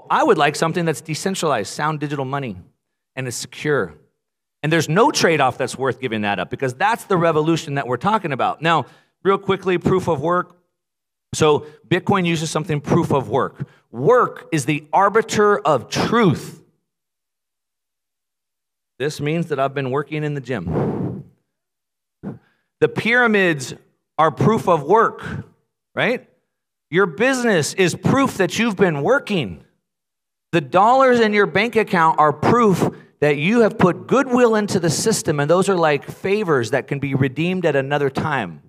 I would like something that's decentralized, sound digital money, and is secure. And there's no trade-off that's worth giving that up, because that's the revolution that we're talking about. Now, real quickly, proof of work. So Bitcoin uses something proof of work. Work is the arbiter of truth. This means that I've been working in the gym. The pyramids are proof of work, right? Your business is proof that you've been working. The dollars in your bank account are proof that you have put goodwill into the system, and those are like favors that can be redeemed at another time.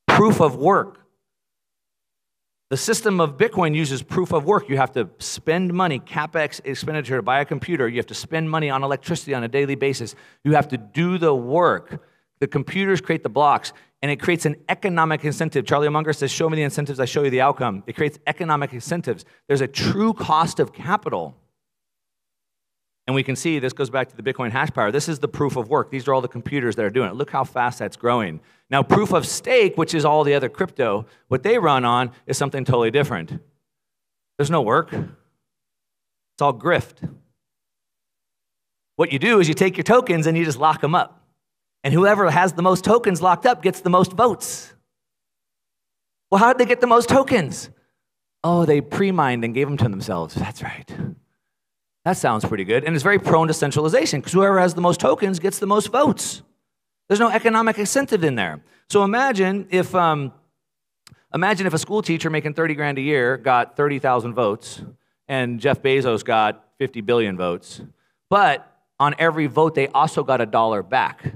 Proof of work. The system of Bitcoin uses proof of work. You have to spend money, CapEx expenditure to buy a computer. You have to spend money on electricity on a daily basis. You have to do the work. The computers create the blocks, and it creates an economic incentive. Charlie Munger says, show me the incentives, I show you the outcome. It creates economic incentives. There's a true cost of capital. And we can see this goes back to the Bitcoin hash power. This is the proof of work. These are all the computers that are doing it. Look how fast that's growing. Now, proof of stake, which is all the other crypto, what they run on is something totally different. There's no work. It's all grift. What you do is you take your tokens and you just lock them up. And whoever has the most tokens locked up gets the most votes. Well, how did they get the most tokens? Oh, they pre-mined and gave them to themselves. That's right. That sounds pretty good. And it's very prone to centralization, because whoever has the most tokens gets the most votes. There's no economic incentive in there. So imagine if a school teacher making 30 grand a year got 30,000 votes, and Jeff Bezos got 50 billion votes. But on every vote, they also got $1 back.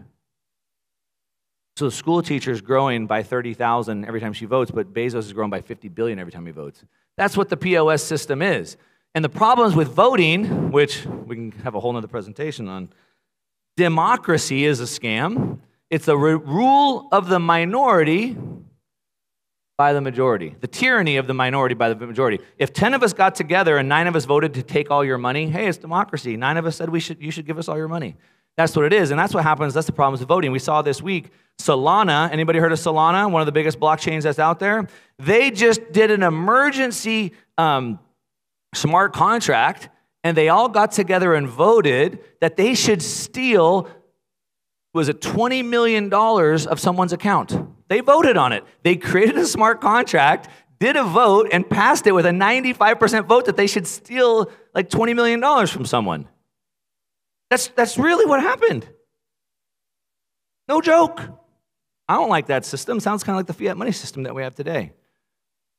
So the school teacher's growing by 30,000 every time she votes, but Bezos is growing by 50 billion every time he votes. That's what the POS system is. And the problems with voting, which we can have a whole nother presentation on, democracy is a scam. It's the rule of the minority by the majority. The tyranny of the minority by the majority. If 10 of us got together and 9 of us voted to take all your money, hey, it's democracy. 9 of us said you should give us all your money. That's what it is, and that's what happens. That's the problems with voting. We saw this week, Solana. Anybody heard of Solana? One of the biggest blockchains that's out there. They just did an emergency smart contract, and they all got together and voted that they should steal, was it $20 million of someone's account? They voted on it. They created a smart contract, did a vote, and passed it with a 95% vote that they should steal like $20 million from someone. That's really what happened. No joke. I don't like that system. Sounds kind of like the fiat money system that we have today.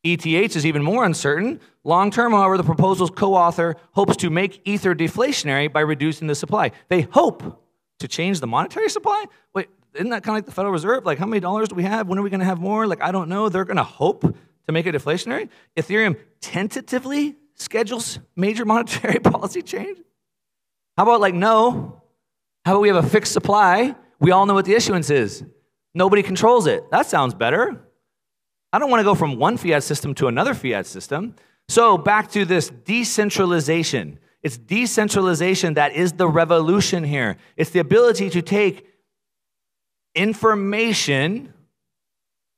ETH is even more uncertain. Long-term, however, the proposal's co-author hopes to make Ether deflationary by reducing the supply. They hope to change the monetary supply? Wait, isn't that kind of like the Federal Reserve? Like, how many dollars do we have? When are we going to have more? Like, I don't know. They're going to hope to make it deflationary? Ethereum tentatively schedules major monetary policy change? How about, like, no? How about we have a fixed supply? We all know what the issuance is. Nobody controls it. That sounds better. I don't want to go from one fiat system to another fiat system. So back to this decentralization. It's decentralization that is the revolution here. It's the ability to take information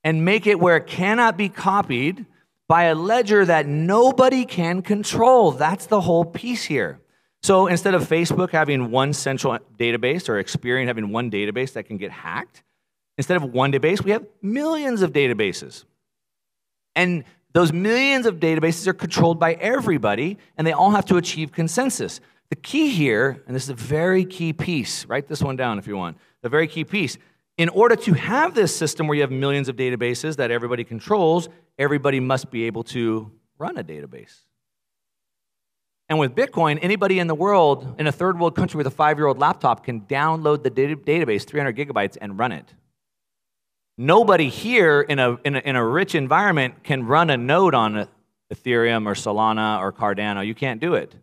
and make it where it cannot be copied by a ledger that nobody can control. That's the whole piece here. So instead of Facebook having one central database or Experian having one database that can get hacked, instead of one database, we have millions of databases. And those millions of databases are controlled by everybody, and they all have to achieve consensus. The key here, and this is a very key piece, write this one down if you want, the very key piece. In order to have this system where you have millions of databases that everybody controls, everybody must be able to run a database. And with Bitcoin, anybody in the world, in a third world country with a 5-year-old laptop, can download the database, 300 gigabytes, and run it. Nobody here in a rich environment can run a node on Ethereum or Solana or Cardano. You can't do it.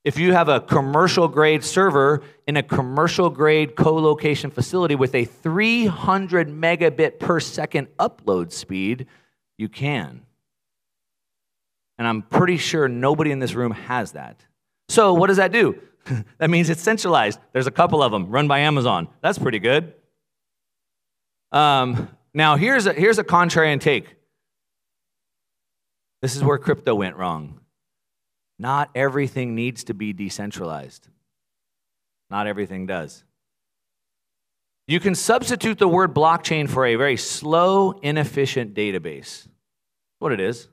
If you have a commercial-grade server in a commercial-grade co-location facility with a 300 megabit per second upload speed, you can. And I'm pretty sure nobody in this room has that. So what does that do? That means it's centralized. There's a couple of them run by Amazon. That's pretty good. Now here's a contrarian take. This is where crypto went wrong. Not everything needs to be decentralized. Not everything does. You can substitute the word blockchain for a very slow, inefficient database. That's what it is.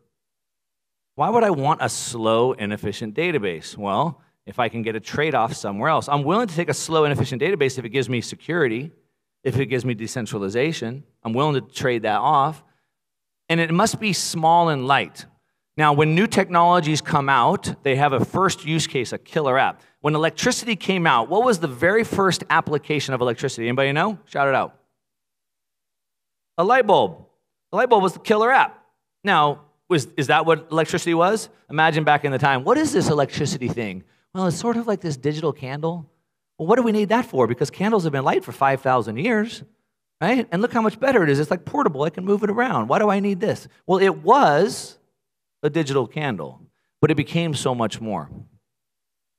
Why would I want a slow, inefficient database? Well, if I can get a trade-off somewhere else. I'm willing to take a slow, inefficient database if it gives me security, if it gives me decentralization. I'm willing to trade that off. And it must be small and light. Now, when new technologies come out, they have a first use case, a killer app. When electricity came out, what was the very first application of electricity? Anybody know? Shout it out. A light bulb. The light bulb was the killer app. Now, is that what electricity was? Imagine back in the time, what is this electricity thing? Well, it's sort of like this digital candle. Well, what do we need that for? Because candles have been light for 5,000 years, right? And look how much better it is. It's like portable. I can move it around. Why do I need this? Well, it was a digital candle, but it became so much more.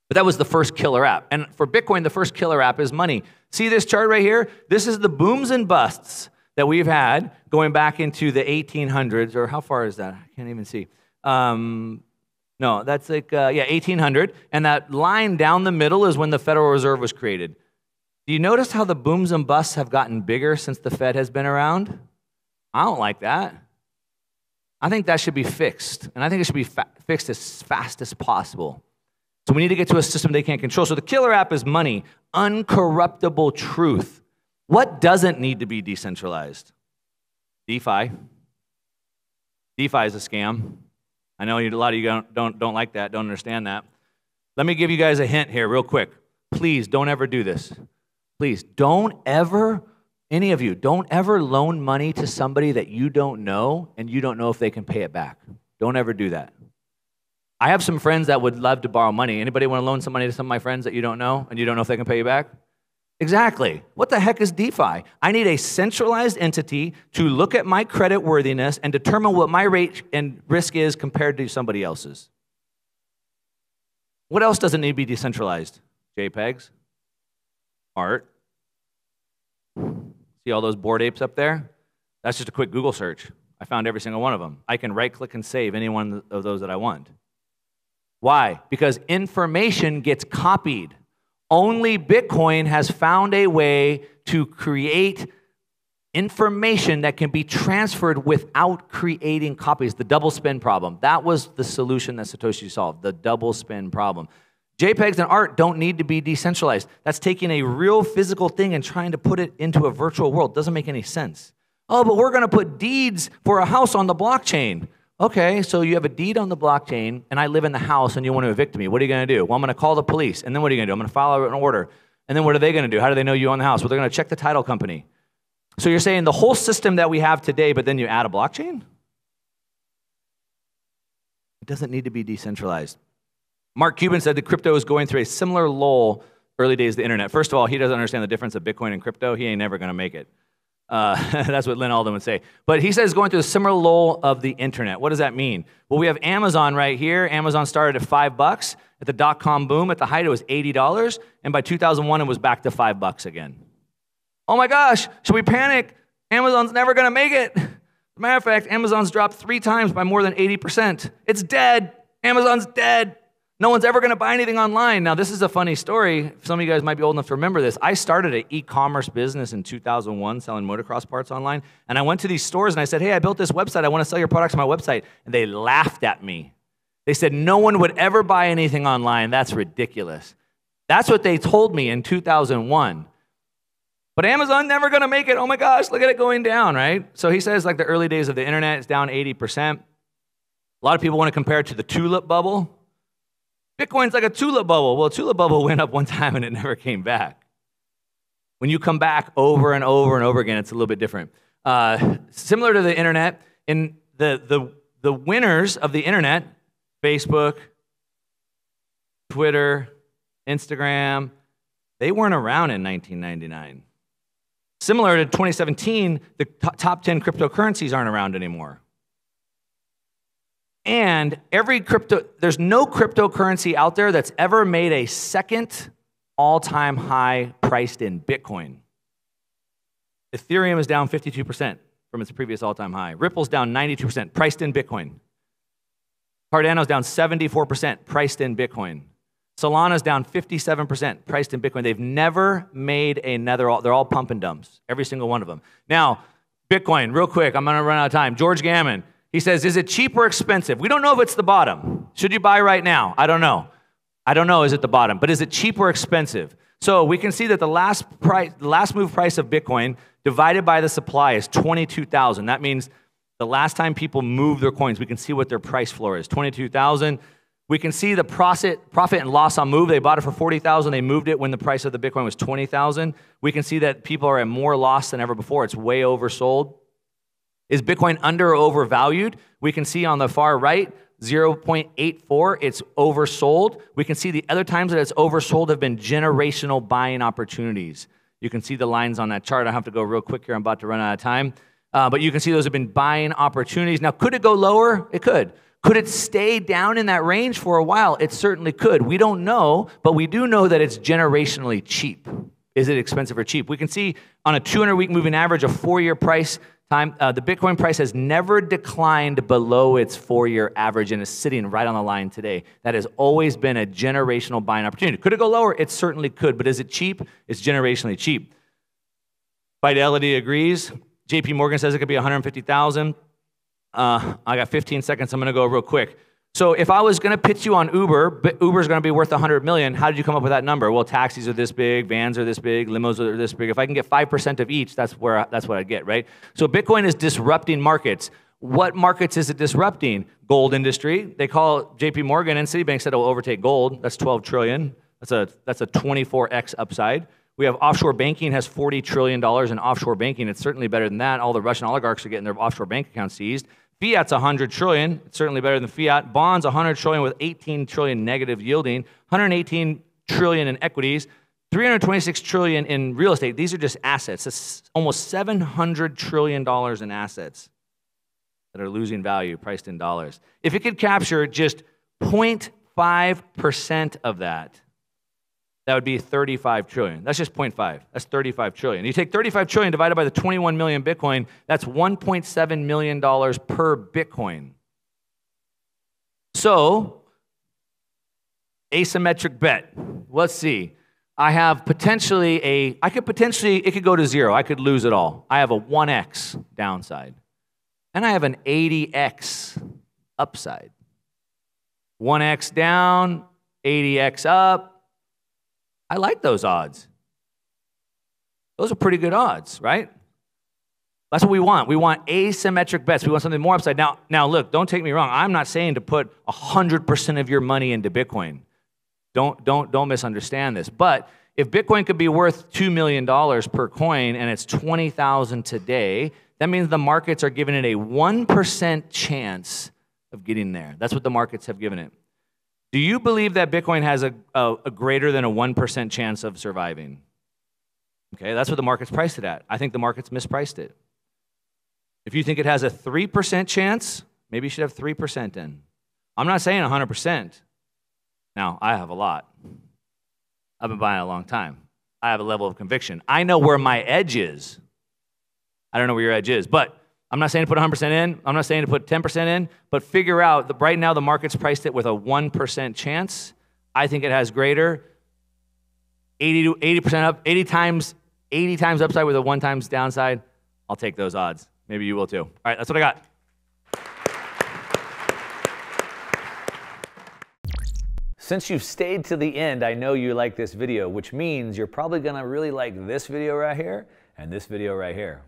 But that was the first killer app. And for Bitcoin, the first killer app is money. See this chart right here? This is the booms and busts that we've had going back into the 1800s, or how far is that? I can't even see. No, that's like, 1800. And that line down the middle is when the Federal Reserve was created. Do you notice how the booms and busts have gotten bigger since the Fed has been around? I don't like that. I think that should be fixed. And I think it should be fixed as fast as possible. So we need to get to a system they can't control. So the killer app is money, uncorruptible truth. What doesn't need to be decentralized? DeFi. DeFi is a scam. I know a lot of you don't like that, don't understand that. Let me give you guys a hint here real quick. Please don't ever do this. Please don't ever, any of you, don't ever loan money to somebody that you don't know and you don't know if they can pay it back. Don't ever do that. I have some friends that would love to borrow money. Anybody want to loan some money to some of my friends that you don't know and you don't know if they can pay you back? Exactly. What the heck is DeFi? I need a centralized entity to look at my credit worthiness and determine what my rate and risk is compared to somebody else's. What else doesn't need to be decentralized? JPEGs, art. See all those Bored Apes up there? That's just a quick Google search. I found every single one of them. I can right-click and save any one of those that I want. Why? Because information gets copied. Only Bitcoin has found a way to create information that can be transferred without creating copies. The double spin problem. That was the solution that Satoshi solved, the double spin problem. JPEGs and art don't need to be decentralized. That's taking a real physical thing and trying to put it into a virtual world. Doesn't make any sense. Oh, but we're going to put deeds for a house on the blockchain. Okay, so you have a deed on the blockchain, and I live in the house, and you want to evict me. What are you going to do? Well, I'm going to call the police, and then what are you going to do? I'm going to file an order. And then what are they going to do? How do they know you own the house? Well, they're going to check the title company. So you're saying the whole system that we have today, but then you add a blockchain? It doesn't need to be decentralized. Mark Cuban said that crypto is going through a similar lull early days of the internet. First of all, he doesn't understand the difference of Bitcoin and crypto. He ain't never going to make it. That's what Lynn Alden would say. But he says going through a similar lull of the internet. What does that mean? Well, we have Amazon right here. Amazon started at $5. At the dot-com boom, at the height, it was $80. And by 2001, it was back to $5 again. Oh my gosh, should we panic? Amazon's never going to make it. As a matter of fact, Amazon's dropped 3 times by more than 80%. It's dead. Amazon's dead. No one's ever going to buy anything online. Now, this is a funny story. Some of you guys might be old enough to remember this. I started an e-commerce business in 2001 selling motocross parts online. And I went to these stores and I said, hey, I built this website. I want to sell your products on my website. And they laughed at me. They said, no one would ever buy anything online. That's ridiculous. That's what they told me in 2001. But Amazon never going to make it. Oh my gosh, look at it going down, right? So he says like the early days of the internet, it's down 80%. A lot of people want to compare it to the tulip bubble. Bitcoin's like a tulip bubble. Well, a tulip bubble went up one time and it never came back. When you come back over and over and over again, it's a little bit different. Similar to the internet, in the winners of the internet, Facebook, Twitter, Instagram, they weren't around in 1999. Similar to 2017, the top 10 cryptocurrencies aren't around anymore. And there's no cryptocurrency out there that's ever made a second all-time high priced in Bitcoin. Ethereum is down 52% from its previous all-time high. Ripple's down 92% priced in Bitcoin. Cardano's down 74%, priced in Bitcoin. Solana's down 57%, priced in Bitcoin. They've never made another, they're all pump and dumps, every single one of them. Now, Bitcoin, real quick, I'm gonna run out of time. George Gammon, he says, is it cheap or expensive? We don't know if it's the bottom. Should you buy right now? I don't know. I don't know, is it the bottom? But is it cheap or expensive? So we can see that the last move price of Bitcoin divided by the supply is 22,000. That means the last time people move their coins, we can see what their price floor is, 22,000. We can see the profit and loss on move. They bought it for 40,000. They moved it when the price of the Bitcoin was 20,000. We can see that people are at more loss than ever before. It's way oversold. Is Bitcoin under or overvalued? We can see on the far right, 0.84, it's oversold. We can see the other times that it's oversold have been generational buying opportunities. You can see the lines on that chart. I have to go real quick here. I'm about to run out of time. But you can see those have been buying opportunities. Now, could it go lower? It could. Could it stay down in that range for a while? It certainly could. We don't know, but we do know that it's generationally cheap. Is it expensive or cheap? We can see on a 200-week moving average, a 4-year price time, the Bitcoin price has never declined below its 4-year average and is sitting right on the line today. That has always been a generational buying opportunity. Could it go lower? It certainly could, but is it cheap? It's generationally cheap. Fidelity agrees. JP Morgan says it could be 150,000. I got 15 seconds. I'm going to go real quick. So if I was going to pitch you on Uber, but Uber's going to be worth 100 million, how did you come up with that number? Well, taxis are this big, vans are this big, limos are this big. If I can get 5% of each, that's what I get, right? So Bitcoin is disrupting markets. What markets is it disrupting? Gold industry. They call JP Morgan and Citibank said it will overtake gold. That's 12 trillion. That's a 24x upside. We have offshore banking has $40 trillion in offshore banking. It's certainly better than that. All the Russian oligarchs are getting their offshore bank accounts seized. Fiat's 100 trillion. It's certainly better than fiat. Bonds 100 trillion with 18 trillion negative yielding. 118 trillion in equities. 326 trillion in real estate. These are just assets. It's almost $700 trillion in assets that are losing value, priced in dollars. If it could capture just 0.5% of that, that would be 35 trillion. That's just 0.5. That's 35 trillion. You take 35 trillion divided by the 21 million Bitcoin, that's $1.7 million per Bitcoin. So, asymmetric bet. Let's see. I have potentially it could go to 0. I could lose it all. I have a 1x downside. And I have an 80x upside. 1x down, 80x up. I like those odds. Those are pretty good odds, right? That's what we want. We want asymmetric bets. We want something more upside. Now look, don't take me wrong. I'm not saying to put 100% of your money into Bitcoin. Don't misunderstand this. But if Bitcoin could be worth $2 million per coin and it's 20,000 today, that means the markets are giving it a 1% chance of getting there. That's what the markets have given it. Do you believe that Bitcoin has a greater than a 1% chance of surviving? Okay, that's what the market's priced it at. I think the market's mispriced it. If you think it has a 3% chance, maybe you should have 3% in. I'm not saying 100%. Now, I have a lot. I've been buying a long time. I have a level of conviction. I know where my edge is. I don't know where your edge is, but I'm not saying to put 100% in. I'm not saying to put 10% in, but figure out that right now the market's priced it with a 1% chance. I think it has greater 80% up, 80 times upside with a 1 times downside. I'll take those odds. Maybe you will too. All right, that's what I got. Since you've stayed to the end, I know you like this video, which means you're probably gonna really like this video right here and this video right here.